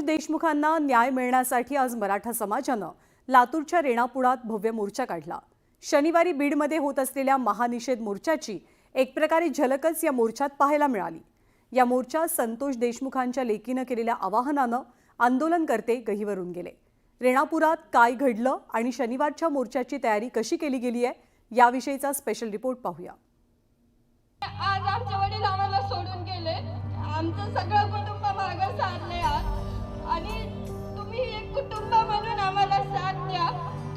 देशमुखांना न्याय मिळण्यासाठी आज मराठा समाजानं लातूरच्या रेणापुरात भव्य मोर्चा काढला। शनिवारी बीडमध्ये होत असलेल्या महानिषेध मोर्चाची एक प्रकारे झलकच या मोर्चात पाहायला मिळाली। या मोर्चात संतोष देशमुखांच्या लेकीनं केलेल्या आवाहनानं आंदोलनकर्ते गहिवरून गेले। रेणापुरात काय घडलं आणि शनिवारच्या मोर्चाची तयारी कशी केली गेली आहे याविषयीचा स्पेशल रिपोर्ट पाहूया। आज आमचे वडील आम्हाला सोडून गेले, आमचं सगळं कुटुंब मागे सारले आणि तुम्ही एक कुटुंब म्हणून आम्हाला साथ द्या।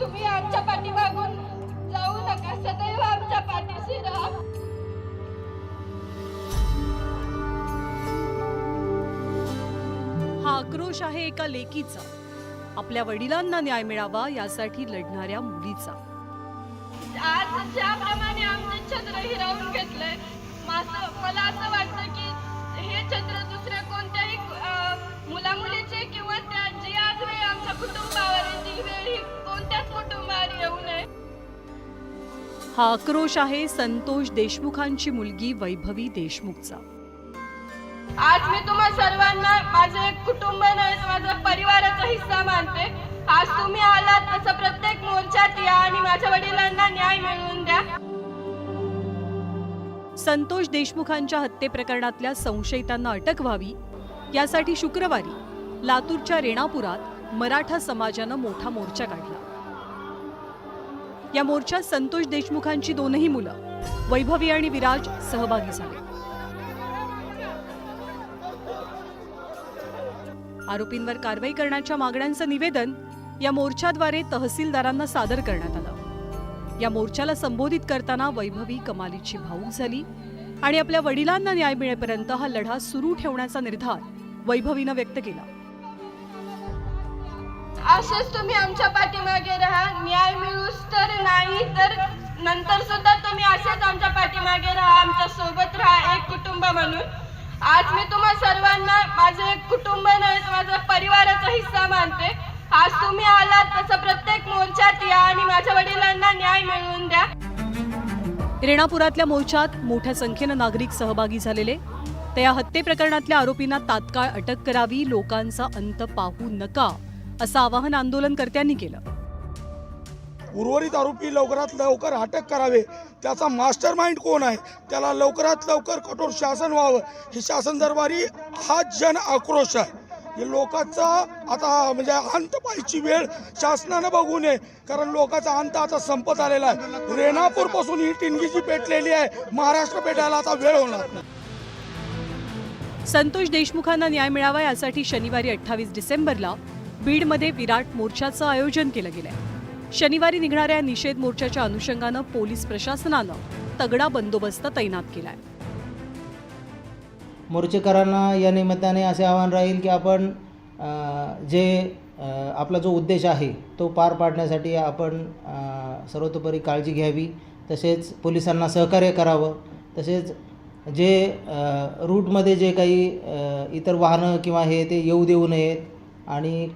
तुम्ही आमच्या पाठीमागून जाऊ नका, सदैव आमच्या पाठीशी राहा। हा आक्रोश आहे एका लेकीचा, आपल्या वडिलांना न्याय मिळावा यासाठी लढणाऱ्या मुलीचा। आज ज्याप्रमाणे आमचे छत्र हिरावून घेतलंय, मला असं वाटतं की हे छत्र दुसऱ्या कोणत्याही मुलामुलीचे किंवा त्या जी आज वेळ आमच्या कुटुंबावर ती वेळ ही कोणत्याच कुटुंबावर येऊ नये। हा आक्रोश आहे संतोष देशमुखांची मुलगी वैभवी देशमुखचा। आज मी तुम्हा सर्वांना माझे एक कुटुंब नाही, माझ्या परिवाराचा हिस्सा मानते। आज तुम्ही आलात तसं प्रत्येक मोर्चात या आणि माझ्या वडिलांना न्याय मिळवून द्या। संतोष देशमुखांच्या हत्ये प्रकरणातल्या संशयितांना अटक व्हावी यासाठी शुक्रवारी लातूरच्या रेणापुरात मराठा समाजानं मोठा मोर्चा काढला। या मोर्चात संतोष देशमुखांची दोनही मुलं वैभवी आणि विराज सहभागी झाले। आरोपींवर कारवाई करण्याच्या मागण्यांचं निवेदन या मोर्चाद्वारे तहसीलदारांना सादर करण्यात आलं। या मोर्चाला संबोधित करताना वैभवी कमालीची भावूक झाली आणि आपल्या वडिलांना न्याय मिळेपर्यंत हा लढा सुरू ठेवण्याचा निर्धार वैभवीनं व्यक्त केला। असेच तुम्ही आमच्या पाठीमागे राहा, न्याय मिळूस तर नाही तर नंतर सुद्धा तुम्ही असेच आमच्या पाठीमागे राहा, आमच्या सोबत राहा एक कुटुंब म्हणून। आज मी तुम्हा सर्वांना माझे एक कुटुंब नाही, माझ्या परिवाराचा हिस्सा मानते। आज तुम्ही आलात तसं प्रत्येक मोर्चात या आणि माझ्या वडिलांना न्याय मिळवून द्या। रेणापुरातल्या मोर्चात मोठ्या संख्येनं नागरिक सहभागी झालेले। त्या हत्ये प्रकरणातल्या आरोपींना तात्काळ अटक करावी, लोकांचा अंत पाहू नका असं आवाहन आंदोलनकर्त्यांनी केलं। उर्वरित आरोपी लवकरात लवकर अटक करावे, त्याचा मास्टर माइंड कोण आहे त्याला लवकरात लवकर कठोर शासन व्हावं, ही शासन दरबारी हा जन आक्रोश आहे। हे लोकांचा आता म्हणजे अंत पाहायची वेळ शासनानं बघू नये, कारण लोकांचा अंत आता संपत आलेला आहे। रेणापूर पासून ही टिंगी जी पेटलेली आहे, महाराष्ट्र पेटायला आता वेळ होणार नाही। संतोष देशमुखांना न्याय मिळावा यासाठी शनिवारी 28 डिसेंबरला बीडमध्ये विराट मोर्चाचं आयोजन केलं गेलंय। शनिवारी निघणाऱ्या निषेध मोर्चाच्या अनुषंगानं पोलीस प्रशासनानं तगडा बंदोबस्त तैनात केलाय। मोर्चेकरांना या निमित्ताने असे आवाहन राहील की आपण आपला जो उद्देश आहे तो पार पाडण्यासाठी आपण सर्वतोपरी काळजी घ्यावी, तसेच पोलिसांना सहकार्य करावं, तसेच जे रूटमध्ये जे काही इतर वाहनं किंवा हे ते येऊ देऊ नयेत आणि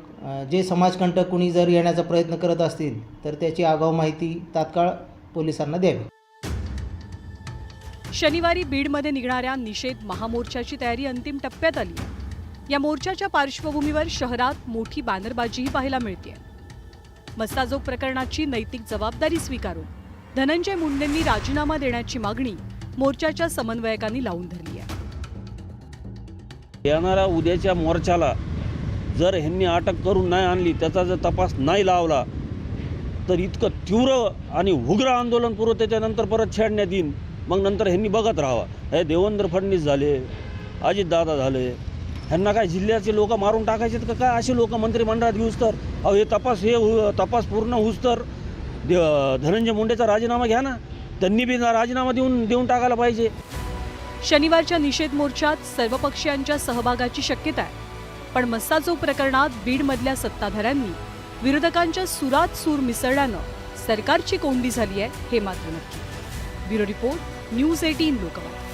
जे समाजकंटक कुणी जर येण्याचा प्रयत्न करत असतील तर त्याची आगाऊ माहिती तात्काळ पोलिसांना द्यावी। शनिवारी बीडमध्ये निघणाऱ्या निषेध महामोर्चाची तयारी अंतिम टप्प्यात आली। या मोर्चाच्या पार्श्वभूमीवर शहरात मोठी बॅनरबाजीही पाहायला मिळते। मस्ताजोग प्रकरणाची नैतिक जबाबदारी स्वीकारून धनंजय मुंडेंनी राजीनामा देण्याची मागणी मोर्चाच्या समन्वयकांनी लावून धरली आहे। येणाऱ्या उद्याच्या मोर्चाला जर ह्यांनी अटक करून नाही आणली, त्याचा जर तपास नाही लावला तर इतकं तीव्र आणि उग्र आंदोलन पुरं त्याच्यानंतर परत छेडण्यात येईल। मग नंतर ह्यांनी बघत राहावा। हे देवेंद्र फडणवीस झाले, अजितदादा झाले, ह्यांना काय जिल्ह्याचे लोक मारून टाकायचे का काय? असे लोक मंत्रिमंडळात घेऊस तर हे तपास पूर्ण होऊस तर धनंजय मुंडेचा राजीनामा घ्या ना, त्यांनी बी राजीनामा देऊन टाकायला पाहिजे। शनिवारच्या निषेध मोर्चात सर्व पक्षीयांच्या सहभागाची शक्यता आहे, पण मस्ताजोग प्रकरणात बीडमधल्या सत्ताधाऱ्यांनी विरोधकांच्या सुरात सूर मिसळल्यानं सरकारची कोंडी झाली आहे हे मात्र नक्की। Bureau report, news 18 Lokmat.